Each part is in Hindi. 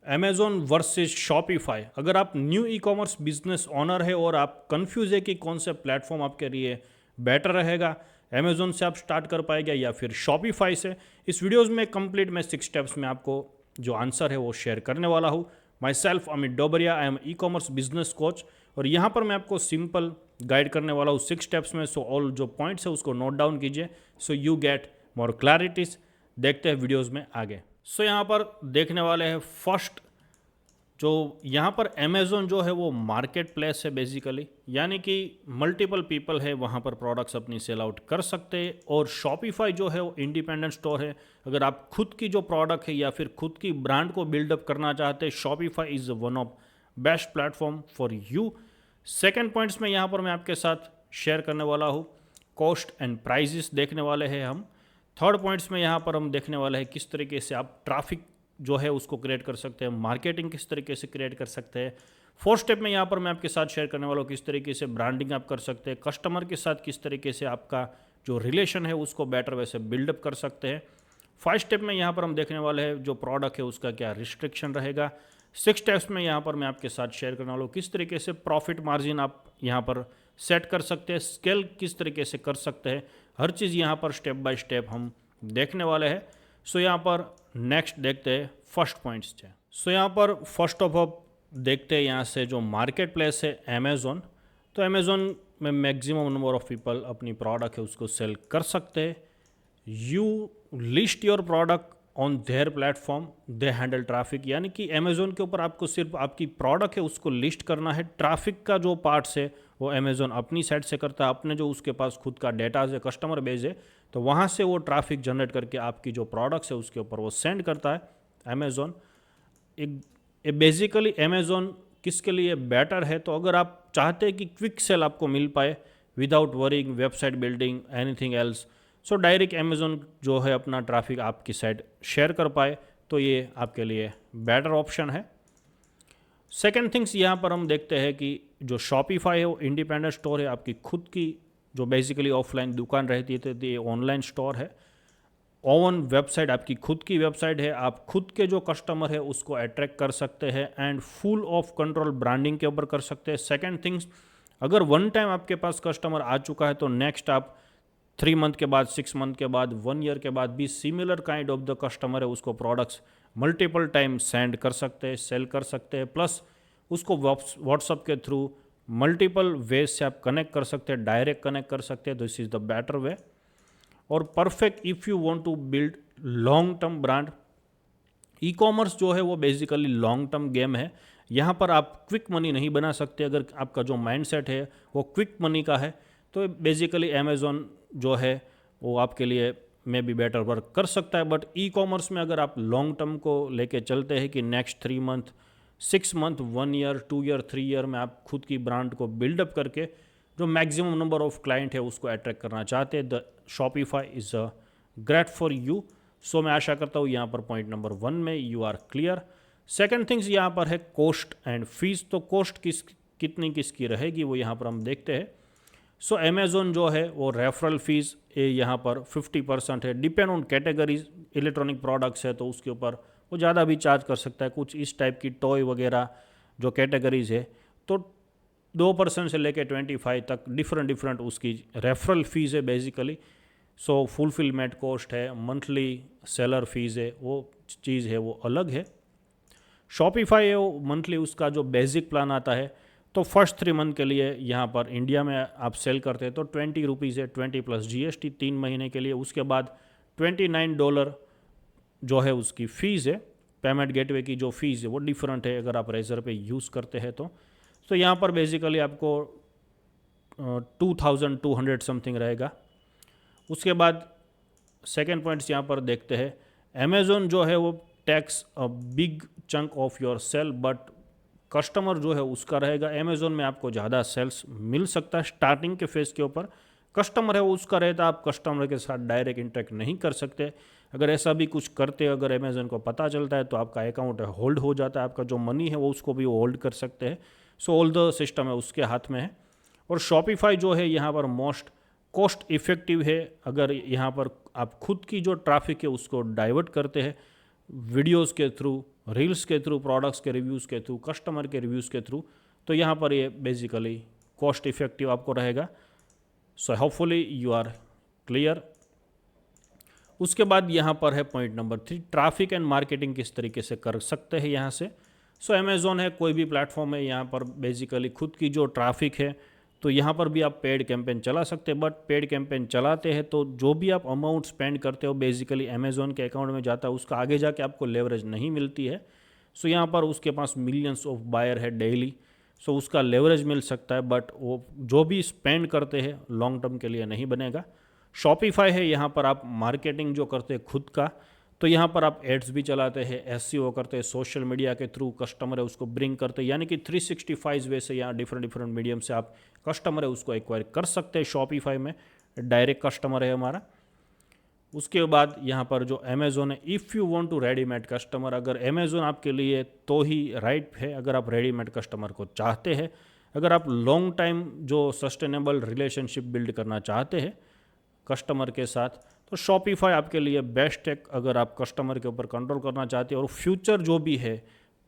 Amazon versus Shopify. अगर आप न्यू ई कॉमर्स बिजनेस ओनर है और आप कंफ्यूज है कि कौन सा प्लेटफॉर्म आपके लिए बेटर रहेगा, अमेज़ॉन से आप स्टार्ट कर पाएंगे या फिर शॉपिफाई से, इस वीडियोस में कंप्लीट मैं 6 स्टेप्स में आपको जो आंसर है वो शेयर करने वाला हूँ। Myself Amit Dobariya, I am e commerce business coach, और यहाँ पर मैं आपको सिंपल गाइड करने वाला हूँ 6 स्टेप्स में। सो ऑल जो पॉइंट्स है उसको नोट डाउन कीजिए so you get more clarities. देखते हैं वीडियोज़ में आगे। सो यहाँ पर देखने वाले हैं फर्स्ट, जो यहाँ पर अमेज़ॉन जो है वो मार्केट प्लेस है बेसिकली, यानी कि मल्टीपल पीपल है वहाँ पर प्रोडक्ट्स अपनी सेल आउट कर सकते हैं। और शॉपिफाई जो है वो इंडिपेंडेंट स्टोर है। अगर आप खुद की जो प्रोडक्ट है या फिर खुद की ब्रांड को बिल्डअप करना चाहते हैं, Shopify is one of best platform for you. Second points में यहाँ पर मैं आपके साथ शेयर करने वाला हूँ, कॉस्ट एंड प्राइजेस देखने वाले हैं हम। थर्ड पॉइंट्स में यहाँ पर हम देखने वाले हैं किस तरीके से आप ट्रैफिक जो है उसको क्रिएट कर सकते हैं, मार्केटिंग किस तरीके से क्रिएट कर सकते हैं। फोर्थ स्टेप में यहाँ पर मैं आपके साथ शेयर करने वाला हूँ किस तरीके से ब्रांडिंग आप कर सकते हैं, कस्टमर के साथ किस तरीके से आपका जो रिलेशन है उसको बेटर वैसे बिल्डअप कर सकते हैं। 5 स्टेप में यहाँ पर हम देखने वाले हैं जो प्रोडक्ट है उसका क्या रिस्ट्रिक्शन रहेगा। 6 स्टेप्स में यहाँ पर मैं आपके साथ शेयर करने वाला हूँ किस तरीके से प्रॉफिट मार्जिन आप यहाँ पर सेट कर सकते हैं, स्केल किस तरीके से कर सकते हैं, हर चीज़ यहाँ पर स्टेप बाय स्टेप हम देखने वाले हैं। सो यहाँ पर नेक्स्ट देखते हैं फर्स्ट पॉइंट्स है। सो यहाँ पर फर्स्ट ऑफ ऑल देखते हैं यहाँ से जो मार्केट प्लेस है अमेज़ॉन। तो अमेज़ॉन में मैक्सिमम नंबर ऑफ पीपल अपनी प्रोडक्ट है उसको सेल कर सकते हैं। You list your product on their platform, they handle traffic, यानी कि अमेज़ॉन के ऊपर आपको सिर्फ आपकी प्रोडक्ट है उसको लिस्ट करना है। ट्रैफिक का जो पार्ट्स है वो अमेज़ॉन अपनी साइड से करता है, अपने जो उसके पास खुद का डेटा है, कस्टमर बेस है, तो वहाँ से वो ट्रैफिक जनरेट करके आपकी जो प्रोडक्ट्स है उसके ऊपर वो सेंड करता है अमेज़ॉन। एक बेसिकली अमेज़ॉन किसके लिए बेटर है, तो अगर आप चाहते हैं कि क्विक सेल आपको मिल पाए without worrying website building anything else, so direct Amazon जो है अपना ट्रैफिक आपकी साइड शेयर कर पाए, तो ये आपके लिए बेटर ऑप्शन है। सेकेंड थिंग्स यहाँ पर हम देखते हैं कि जो शॉपिफाई है वो इंडिपेंडेंट स्टोर है, आपकी खुद की जो बेसिकली ऑफलाइन दुकान रहती है तो ये ऑनलाइन स्टोर है। ओवन वेबसाइट आपकी खुद की वेबसाइट है, आप खुद के जो कस्टमर है उसको अट्रैक्ट कर सकते हैं and full of control branding के ऊपर कर सकते हैं। सेकेंड थिंग्स, अगर वन टाइम आपके पास कस्टमर आ चुका है तो नेक्स्ट आप 3 मंथ के बाद, 6 मंथ के बाद, 1 ईयर के बाद भी similar kind of the customer है उसको प्रोडक्ट्स मल्टीपल टाइम सेंड कर सकते हैं, सेल कर सकते हैं, प्लस उसको व्हाट्सअप के थ्रू मल्टीपल वेज से आप कनेक्ट कर सकते हैं, डायरेक्ट कनेक्ट कर सकते हैं। This is the better way और perfect if you want to build long term brand. E commerce जो है वो बेसिकली लॉन्ग टर्म गेम है, यहाँ पर आप क्विक मनी नहीं बना सकते। अगर आपका जो माइंडसेट है वो क्विक मनी का है तो बेसिकली अमेज़ॉन जो है वो आपके लिए मे बी बेटर वर्क कर सकता है। बट ई कॉमर्स में अगर आप लॉन्ग टर्म को लेके चलते हैं कि next 3 month, 6 month, 1 year, 2 year, 3 year में आप खुद की ब्रांड को बिल्डअप करके जो मैक्सिमम नंबर ऑफ क्लाइंट है उसको अट्रैक्ट करना चाहते हैं, the Shopify is a great for you. So मैं आशा करता हूँ यहाँ पर पॉइंट नंबर 1 में you are clear. Second things यहाँ पर है कॉस्ट एंड फीस। तो कॉस्ट कितनी किसकी रहेगी वो यहाँ पर हम देखते हैं। सो अमेज़ॉन जो है वो रेफरल फीस यहाँ पर 50% है, depend on categories. Electronic products है तो उसके ऊपर वो ज़्यादा भी चार्ज कर सकता है। कुछ इस टाइप की टॉय वगैरह जो कैटेगरीज है तो 2% से लेके 25 तक डिफरेंट उसकी रेफरल फीस है बेसिकली। सो फुलफिलमेंट कॉस्ट है, मंथली सेलर फीस है, वो चीज़ है वो अलग है। शॉपिफाई है वो मंथली उसका जो बेसिक प्लान आता है तो फर्स्ट 3 मंथ के लिए यहाँ पर इंडिया में आप सेल करते हैं तो 20 रुपीज़ है, 20 प्लस GST 3 महीने के लिए। उसके बाद $29 जो है उसकी फ़ीस है। पेमेंट गेटवे की जो फ़ीस है वो डिफरेंट है अगर आप रेजर पे यूज़ करते हैं तो यहाँ पर बेसिकली आपको 2200 समथिंग रहेगा। उसके बाद सेकेंड पॉइंट्स यहाँ पर देखते हैं, अमेज़ॉन जो है वो takes a big chunk of your sale, but customer जो है उसका रहेगा। अमेज़ॉन में आपको ज़्यादा सेल्स मिल सकता है स्टार्टिंग के फेज़ के ऊपर, कस्टमर है वो उसका रहता है, आप कस्टमर के साथ डायरेक्ट इंटरेक्ट नहीं कर सकते। अगर ऐसा भी कुछ करते अगर अमेज़ॉन को पता चलता है तो आपका अकाउंट होल्ड हो जाता है, आपका जो मनी है वो उसको भी वो होल्ड कर सकते हैं। सो ऑल द सिस्टम है उसके हाथ में है। और शॉपिफाई जो है यहाँ पर मोस्ट कॉस्ट इफ़ेक्टिव है। अगर यहाँ पर आप खुद की जो ट्रैफिक है उसको डाइवर्ट करते हैं वीडियोस के थ्रू, रील्स के थ्रू, प्रोडक्ट्स के रिव्यूज़ के थ्रू, कस्टमर के रिव्यूज़ के थ्रू, तो यहाँ पर ये बेसिकली कॉस्ट इफेक्टिव आपको रहेगा। So hopefully you are clear. उसके बाद यहाँ पर है point number 3, traffic and marketing किस तरीके से कर सकते हैं यहाँ से। सो अमेज़ॉन है, कोई भी प्लेटफॉर्म है, यहाँ पर बेसिकली खुद की जो ट्रैफिक है, तो यहाँ पर भी आप पेड कैंपेन चला सकते हैं। बट पेड कैंपेन चलाते हैं तो जो भी आप अमाउंट स्पेंड करते हो बेसिकली अमेज़ॉन के अकाउंट में जाता है, उसका आगे जाके आपको लेवरेज नहीं मिलती है। सो यहाँ पर उसके पास मिलियंस ऑफ बायर है डेली, सो उसका लेवरेज मिल सकता है, बट वो जो भी स्पेंड करते हैं लॉन्ग टर्म के लिए नहीं बनेगा। शॉपिफाई है, यहाँ पर आप मार्केटिंग जो करते हैं खुद का, तो यहाँ पर आप एड्स भी चलाते हैं, एसईओ करते हैं, सोशल मीडिया के थ्रू कस्टमर है उसको ब्रिंग करते हैं, यानी कि 365 वे से यहाँ डिफरेंट मीडियम से आप कस्टमर है उसको एक्वायर कर सकते हैं। शॉपिफाई में डायरेक्ट कस्टमर है हमारा। उसके बाद यहाँ पर जो अमेज़ोन है, if you want to readymade customer, अगर अमेज़ोन आपके लिए तो ही राइट है अगर आप रेडीमेड कस्टमर को चाहते हैं। अगर आप लॉन्ग टाइम जो सस्टेनेबल रिलेशनशिप बिल्ड करना चाहते हैं कस्टमर के साथ, तो शॉपिफाई आपके लिए बेस्ट है। अगर आप कस्टमर के ऊपर कंट्रोल करना चाहते हैं और फ्यूचर जो भी है,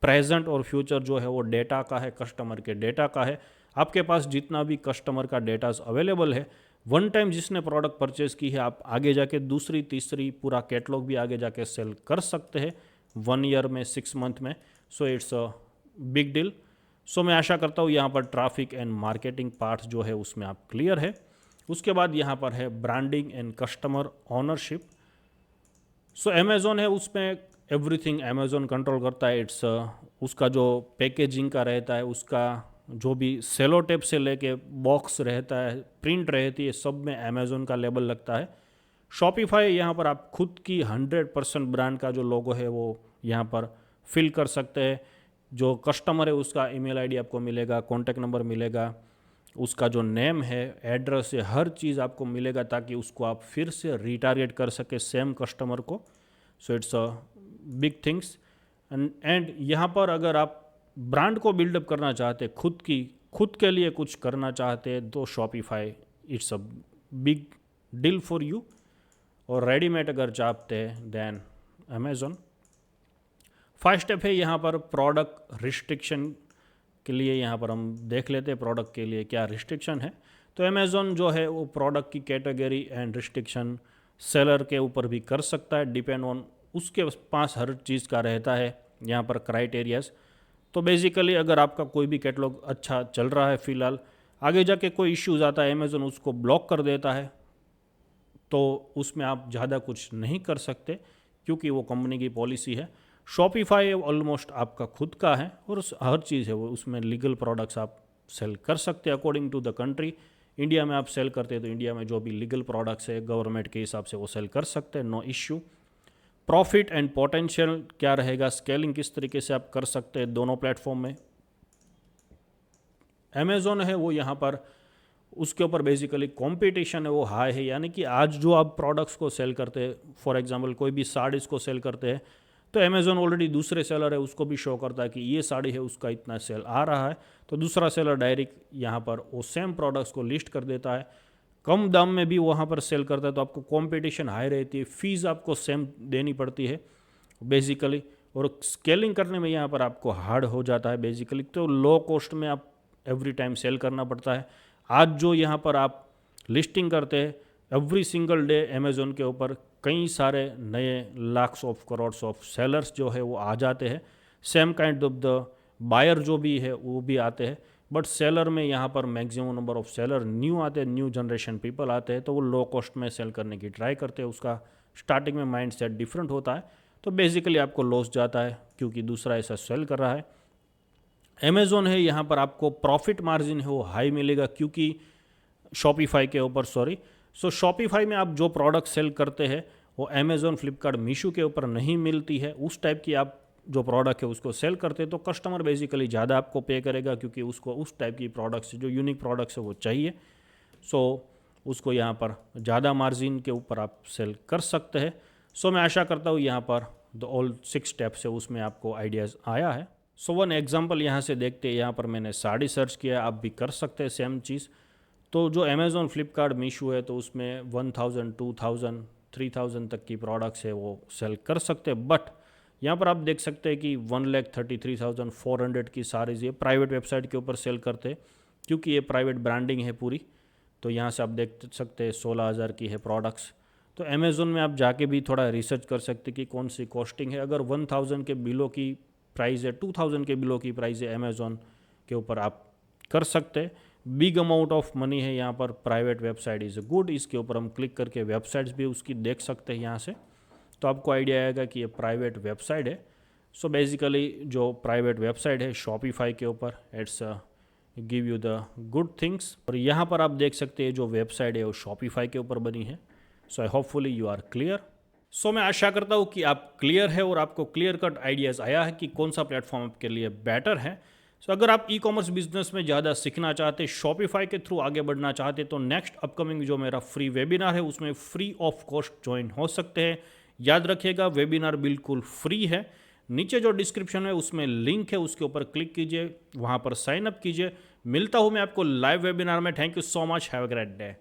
प्रेजेंट और फ्यूचर जो है वो डेटा का है, कस्टमर के डेटा का है। आपके पास जितना भी कस्टमर का डेटा अवेलेबल है, वन टाइम जिसने प्रोडक्ट परचेज की है, आप आगे जाके दूसरी तीसरी पूरा कैटलॉग भी आगे जाके सेल कर सकते हैं 1 ईयर में, 6 मंथ में। So it's a big deal. So मैं आशा करता हूँ यहाँ पर ट्रैफिक एंड मार्केटिंग पार्ट जो है उसमें आप क्लियर है। उसके बाद यहाँ पर है branding and customer ownership. So Amazon है, उसमें एवरीथिंग अमेज़ॉन कंट्रोल करता है। इट्स उसका जो पैकेजिंग का रहता है, उसका जो भी सेलो टेप से लेके बॉक्स रहता है, प्रिंट रहती है, सब में अमेज़ॉन का लेबल लगता है। शॉपिफाई यहाँ पर आप खुद की 100% ब्रांड का जो लोगो है वो यहाँ पर फिल कर सकते हैं। जो कस्टमर है उसका ईमेल आईडी आपको मिलेगा, कॉन्टैक्ट नंबर मिलेगा, उसका जो नेम है, एड्रेस है, हर चीज़ आपको मिलेगा ताकि उसको आप फिर से रिटारगेट कर सके सेम कस्टमर को। सो it's a big things. And यहाँ पर अगर आप ब्रांड को बिल्डअप करना चाहते हैं, खुद के लिए कुछ करना चाहते हैं, तो Shopify it's a big deal for you. और रेडीमेड अगर चाहते हैं देन अमेज़ॉन। 5 स्टेप है यहाँ पर प्रोडक्ट रिस्ट्रिक्शन के लिए। यहाँ पर हम देख लेते हैं प्रोडक्ट के लिए क्या रिस्ट्रिक्शन है। तो अमेज़ॉन जो है वो प्रोडक्ट की कैटेगरी एंड रिस्ट्रिक्शन सेलर के ऊपर भी कर सकता है, डिपेंड ऑन उसके पास हर चीज़ का रहता है यहाँ पर क्राइटेरियाज। तो बेसिकली अगर आपका कोई भी कैटलॉग अच्छा चल रहा है फ़िलहाल, आगे जाके कोई इश्यूज़ आता है, अमेज़ॉन उसको ब्लॉक कर देता है, तो उसमें आप ज़्यादा कुछ नहीं कर सकते क्योंकि वो कंपनी की पॉलिसी है। शॉपिफाई ऑलमोस्ट आपका खुद का है और हर चीज़ है वो, उसमें लीगल प्रोडक्ट्स आप सेल कर सकते हैं according to the country. India में आप सेल करते हैं तो इंडिया में जो भी लीगल प्रोडक्ट्स है गवर्नमेंट के हिसाब से वो सेल कर सकते हैं, no issue. Profit and potential क्या रहेगा, स्केलिंग किस तरीके से आप कर सकते हैं दोनों प्लेटफॉर्म में। अमेज़ॉन है वो यहाँ पर उसके ऊपर बेसिकली कंपटीशन है वो हाई है, यानी कि आज जो आप प्रोडक्ट्स को सेल करते हैं, फॉर एग्जांपल कोई भी साड़ीज़ को सेल करते हैं, तो अमेज़ॉन ऑलरेडी दूसरे सेलर है उसको भी शो करता है कि ये साड़ी है उसका इतना सेल आ रहा है, तो दूसरा सेलर डायरेक्ट यहाँ पर वो सेम प्रोडक्ट्स को लिस्ट कर देता है, कम दाम में भी वहाँ पर सेल करता है, तो आपको कंपटीशन हाई रहती है, फीस आपको सेम देनी पड़ती है बेसिकली, और स्केलिंग करने में यहाँ पर आपको हार्ड हो जाता है बेसिकली। तो लो कॉस्ट में आप एवरी टाइम सेल करना पड़ता है। आज जो यहाँ पर आप लिस्टिंग करते हैं एवरी सिंगल डे अमेज़ॉन के ऊपर कई सारे नए lakhs of crores of sellers जो है वो आ जाते हैं, same kind of the buyer जो भी है वो भी आते हैं, बट सेलर में यहाँ पर maximum number of seller new आते हैं, न्यू जनरेशन पीपल आते हैं, तो वो लो कॉस्ट में सेल करने की ट्राई करते हैं। उसका स्टार्टिंग में माइंड सेट डिफरेंट होता है, तो बेसिकली आपको लॉस जाता है क्योंकि दूसरा ऐसा सेल कर रहा है। अमेज़ॉन है यहाँ पर आपको प्रॉफिट मार्जिन है वो हाई मिलेगा क्योंकि शॉपिफाई के ऊपर सो शॉपिफाई में आप जो प्रोडक्ट सेल करते हैं वो अमेज़ॉन, फ्लिपकार्ट, मीशो के ऊपर नहीं मिलती है। उस टाइप की आप जो प्रोडक्ट है उसको सेल करते हैं तो कस्टमर बेसिकली ज़्यादा आपको पे करेगा क्योंकि उसको उस टाइप की प्रोडक्ट्स जो यूनिक प्रोडक्ट्स है वो चाहिए। सो उसको यहाँ पर ज़्यादा मार्जिन के ऊपर आप सेल कर सकते हैं। सो मैं आशा करता हूँ यहाँ पर द ऑल 6 स्टेप्स है उसमें आपको आइडियाज़ आया है। सो वन एग्जांपल यहाँ से देखते हैं, यहाँ पर मैंने साड़ी सर्च किया, आप भी कर सकते हैं सेम चीज़। तो जो अमेज़ॉन, फ्लिपकार्ट, मीशो है तो उसमें 1000, 2000, 3000 तक की प्रोडक्ट्स है वो सेल कर सकते हैं, बट यहाँ पर आप देख सकते हैं कि 1,33,400 की सारीज ये प्राइवेट वेबसाइट के ऊपर सेल करते हैं, क्योंकि ये प्राइवेट ब्रांडिंग है पूरी। तो यहाँ से आप देख सकते हैं 16,000 की है प्रोडक्ट्स। तो अमेज़ोन में आप जाके भी थोड़ा रिसर्च कर सकते हैं कि कौन सी कॉस्टिंग है। अगर 1,000 के बिलो की प्राइस है, 2,000 के बिलो की प्राइस है, अमेज़ोन के ऊपर आप कर सकते हैं। बिग अमाउंट ऑफ मनी है यहाँ पर। प्राइवेट वेबसाइट इज़ गुड, इसके ऊपर हम क्लिक करके वेबसाइट्स भी उसकी देख सकते हैं यहाँ से, तो आपको आइडिया आएगा कि ये प्राइवेट वेबसाइट है। सो बेसिकली जो प्राइवेट वेबसाइट है शॉपिफाई के ऊपर, it's give you the good things. और यहाँ पर आप देख सकते हैं जो वेबसाइट है वो शॉपिफाई के ऊपर बनी है। So I hopefully you are clear. So मैं आशा करता हूँ कि आप क्लियर है और आपको क्लियर कट आइडियाज़ आया है कि कौन सा प्लेटफॉर्म आपके लिए बेटर है। सो अगर आप ई कॉमर्स बिजनेस में ज़्यादा सीखना चाहते, शॉपिफाई के थ्रू आगे बढ़ना चाहते, तो नेक्स्ट अपकमिंग जो मेरा फ्री वेबिनार है उसमें फ्री ऑफ कॉस्ट ज्वाइन हो सकते हैं। याद रखिएगा वेबिनार बिल्कुल फ्री है। नीचे जो डिस्क्रिप्शन है उसमें लिंक है, उसके ऊपर क्लिक कीजिए, वहाँ पर साइन अप कीजिए। मिलता हूँ मैं आपको लाइव वेबिनार में। Thank you so much, have a great day.